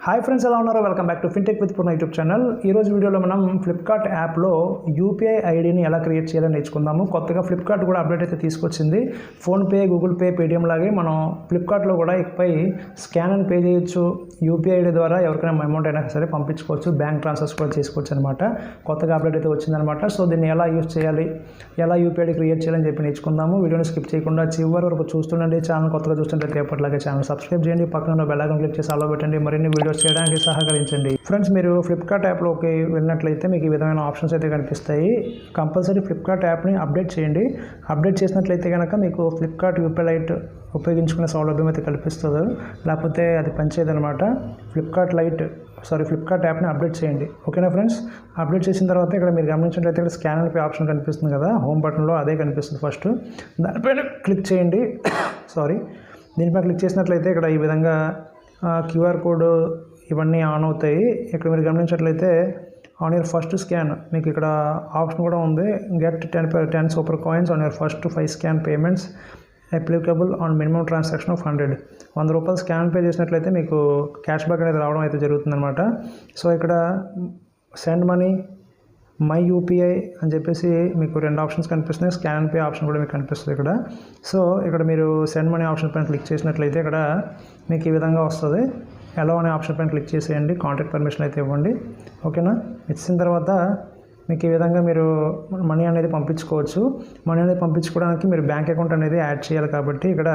Hi friends, ఎలా ఉన్నారు? Welcome back to fintech with Purna YouTube channel. ఈరోజు వీడియోలో మనం ఫ్లిప్కార్ట్ యాప్లో యూపీఐ ఐడిని ఎలా క్రియేట్ చేయాలో నేర్చుకుందాము. కొత్తగా ఫ్లిప్కార్ట్ కూడా అప్డేట్ అయితే తీసుకొచ్చింది. ఫోన్పే, గూగుల్ పే, పేటిఎం లాగే మనం ఫ్లిప్కార్ట్లో కూడా ఇకపై స్కాన్ అండ్ పే చేయొచ్చు. యూపీఐ ఐడి ద్వారా ఎవరికైనా అమౌంట్ అయినా సరే పంపించుకోవచ్చు, బ్యాంక్ ట్రాన్స్ఫర్స్ కూడా చేసుకోవచ్చు అనమాట. కొత్తగా అప్డేట్ అయితే వచ్చిందనమాట. సో దీన్ని ఎలా యూజ్ చేయాలి, ఎలా యూపీఐ ఐడి క్రియేట్ చేయాలని చెప్పి నేర్చుకుందాము. వీడియోని స్కిప్ చేయకుండా చివరి వరకు చూస్తుండండి. ఛానల్ కొత్తగా చూస్తుంటే ఎప్పటిలాగే ఛానల్ సబ్స్క్రైబ్ చేయండి, పక్కన బెల్ ఐకాన్ క్లిక్ చేసి ఆలో పెట్టండి, మరిన్ని వీడియోస్ చేయడానికి సహకరించండి. ఫ్రెండ్స్, మీరు ఫ్లిప్కార్ట్ యాప్లోకి వెళ్ళినట్లయితే మీకు ఈ విధమైన ఆప్షన్స్ అయితే కనిపిస్తాయి. కంపల్సరీ ఫ్లిప్కార్ట్ యాప్ని అప్డేట్ చేయండి. అప్డేట్ చేసినట్లయితే కనుక మీకు ఫ్లిప్కార్ట్ యూపీఐ లైట్ ఉపయోగించుకునే సౌలభ్యం అయితే కల్పిస్తుంది. లేకపోతే అది పనిచేయదనమాట. ఫ్లిప్కార్ట్ యాప్ని అప్డేట్ చేయండి. ఓకేనా ఫ్రెండ్స్? అప్డేట్ చేసిన తర్వాత ఇక్కడ మీరు గమనించినట్లయితే ఇక్కడ స్కాన్ అండ్ పే ఆప్షన్ కనిపిస్తుంది కదా, హోమ్ బటన్లో అదే కనిపిస్తుంది. ఫస్ట్ దానిపైన క్లిక్ చేయండి. దీనిపైన క్లిక్ చేసినట్లయితే ఇక్కడ ఈ విధంగా క్యూఆర్ కోడ్ ఇవన్నీ ఆన్ అవుతాయి. ఇక్కడ మీరు గమనించినట్లయితే ఆన్ యువర్ ఫస్ట్ స్కాన్ మీకు ఇక్కడ ఆప్షన్ కూడా ఉంది. Get 10 super coins on your first 5 scan payments applicable on minimum transaction of 100 రూపాయలు స్కాన్ పే చేసినట్లయితే మీకు క్యాష్ బ్యాక్ అనేది రావడం అయితే జరుగుతుందన్నమాట. సో ఇక్కడ సెండ్ మనీ, మై యూపీఐ అని చెప్పేసి మీకు 2 ఆప్షన్స్ కనిపిస్తున్నాయి. స్కాన్ అండ్ పే ఆప్షన్ కూడా మీకు కనిపిస్తుంది ఇక్కడ. సో ఇక్కడ మీరు సెండ్ మనీ ఆప్షన్ పైన క్లిక్ చేసినట్లయితే ఇక్కడ మీకు ఈ విధంగా వస్తుంది. ఎలా అనే ఆప్షన్ పైన క్లిక్ చేసేయండి, కాంటాక్ట్ పర్మిషన్ అయితే ఇవ్వండి. ఓకేనా? ఇచ్చిన తర్వాత మీకు ఈ విధంగా మీరు మనీ అనేది పంపించుకోవచ్చు. మనీ అనేది పంపించుకోవడానికి మీరు బ్యాంక్ అకౌంట్ అనేది యాడ్ చేయాలి కాబట్టి ఇక్కడ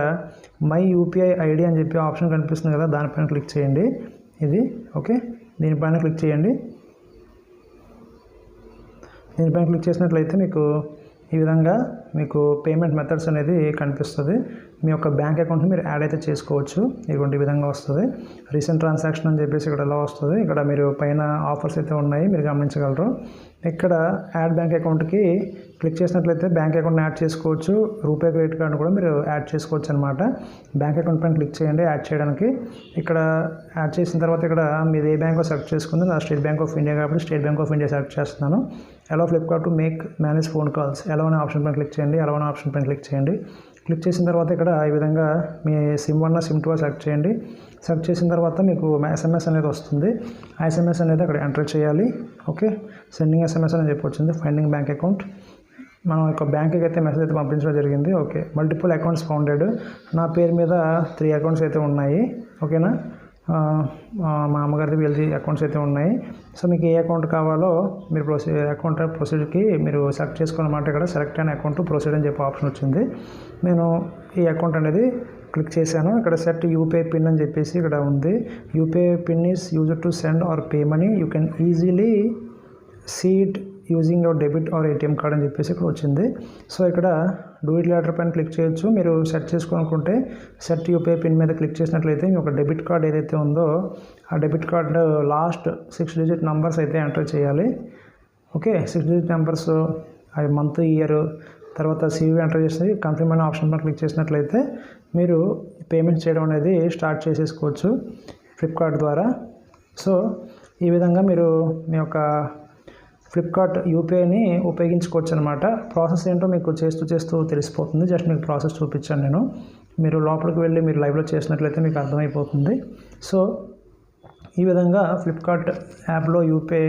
మై యూపీఐ ఐడి అని చెప్పి ఆప్షన్ కనిపిస్తుంది కదా, దానిపైన క్లిక్ చేయండి. ఇది ఓకే, దీనిపైన క్లిక్ చేయండి. దీనిపైన క్లిక్ చేసినట్లయితే మీకు ఈ విధంగా మీకు పేమెంట్ మెథడ్స్ అనేది కనిపిస్తుంది. మీ యొక్క బ్యాంక్ అకౌంట్ని మీరు యాడ్ అయితే చేసుకోవచ్చు. ఇటువంటి విధంగా వస్తుంది. రీసెంట్ ట్రాన్సాక్షన్ అని చెప్పేసి ఇక్కడ ఎలా వస్తుంది. ఇక్కడ మీరు పైన ఆఫర్స్ అయితే ఉన్నాయి, మీరు గమనించగలరు. ఇక్కడ యాడ్ బ్యాంక్ అకౌంట్కి క్లిక్ చేసినట్లయితే బ్యాంక్ అకౌంట్ని యాడ్ చేసుకోవచ్చు. రూపే క్రెడిట్ కార్డు కూడా మీరు యాడ్ చేసుకోవచ్చు అనమాట. బ్యాంక్ అకౌంట్ పైన క్లిక్ చేయండి యాడ్ చేయడానికి. ఇక్కడ యాడ్ చేసిన తర్వాత ఇక్కడ మీరు ఏ బ్యాంకో సెలెక్ట్ చేసుకుంది. నా స్టేట్ బ్యాంక్ ఆఫ్ ఇండియా కాబట్టి state bank of India select చేస్తున్నాను. Allow Flipkart to manage phone calls, ఎలా అనే ఆప్షన్ పైన క్లిక్ చేయండి. ఎలా అనే ఆప్షన్ పైన క్లిక్ చేయండి. క్లిక్ చేసిన తర్వాత ఇక్కడ ఈ విధంగా మీ సిమ్ 1 సిమ్ 2 సెలెక్ట్ చేయండి. సెలెక్ట్ చేసిన తర్వాత మీకు ఎస్ఎంఎస్ అనేది వస్తుంది. ఆ ఎస్ఎంఎస్ అనేది అక్కడ ఎంటర్ చేయాలి. ఓకే, సెండింగ్ ఎస్ఎంఎస్ అని చెప్పి వచ్చింది. ఫైండింగ్ బ్యాంక్ అకౌంట్, మనం యొక్క బ్యాంక్కి అయితే మెసేజ్ అయితే పంపించడం జరిగింది. ఓకే, మల్టిపుల్ అకౌంట్స్ ఫౌండెడ్, నా పేరు మీద 3 అకౌంట్స్ అయితే ఉన్నాయి. ఓకేనా? మా అమ్మగారిది వీళ్ళది అకౌంట్స్ అయితే ఉన్నాయి. సో మీకు ఏ అకౌంట్ కావాలో మీరు ప్రొసీడ్కి మీరు సెలెక్ట్ చేసుకోవాలన్నమాట. ఇక్కడ సెలెక్ట్ అయిన అకౌంట్ ప్రొసీడ్ అని చెప్పి ఆప్షన్ వచ్చింది. నేను ఈ అకౌంట్ అనేది క్లిక్ చేశాను. ఇక్కడ సెట్ యూపీఐ పిన్ అని చెప్పేసి ఇక్కడ ఉంది. UPI pin is used to send or pay money, you can easily see it using your debit or ATM card అని చెప్పేసి ఇక్కడ వచ్చింది. సో ఇక్కడ డూ ఇట్ లేటర్ పైన క్లిక్ చేయొచ్చు. మీరు సెట్ చేసుకోవాలనుకుంటే సెట్ యూపీఐ పిన్ మీద క్లిక్ చేసినట్లయితే మీ ఒక డెబిట్ కార్డ్ ఏదైతే ఉందో ఆ debit card last 6 digit numbers అయితే ఎంటర్ చేయాలి. ఓకే, 6 డిజిట్ నెంబర్స్, అవి మంత్, ఇయర్, తర్వాత సివి ఎంటర్ చేసి కన్ఫర్మ్ అనే ఆప్షన్ పైన క్లిక్ చేసినట్లయితే మీరు పేమెంట్ చేయడం అనేది స్టార్ట్ చేసేసుకోవచ్చు ఫ్లిప్కార్ట్ ద్వారా. సో ఈ విధంగా మీరు మీ యొక్క ఫ్లిప్కార్ట్ యూపీఐని ఉపయోగించుకోవచ్చు అనమాట. ప్రాసెస్ ఏంటో మీకు చేస్తూ తెలిసిపోతుంది. జస్ట్ మీకు ప్రాసెస్ చూపించాను నేను. మీరు లోపలికి వెళ్ళి మీరు లైవ్లో చేసినట్లయితే మీకు అర్థమైపోతుంది. సో ఈ విధంగా ఫ్లిప్కార్ట్ యాప్లో యూపీఐ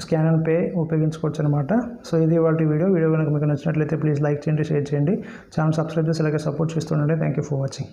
స్కాన్ అండ్ పే ఉపయోగించుకోవచ్చు అనమాట. సో ఇది వాటి వీడియో కనుక మీకు నచ్చినట్లయితే ప్లీజ్ లైక్ చేయండి, షేర్ చేయండి, ఛానల్ సబ్స్క్రైబ్ చేసి ఇలాగే సపోర్ట్ చేస్తుండండి. Thank you for watching.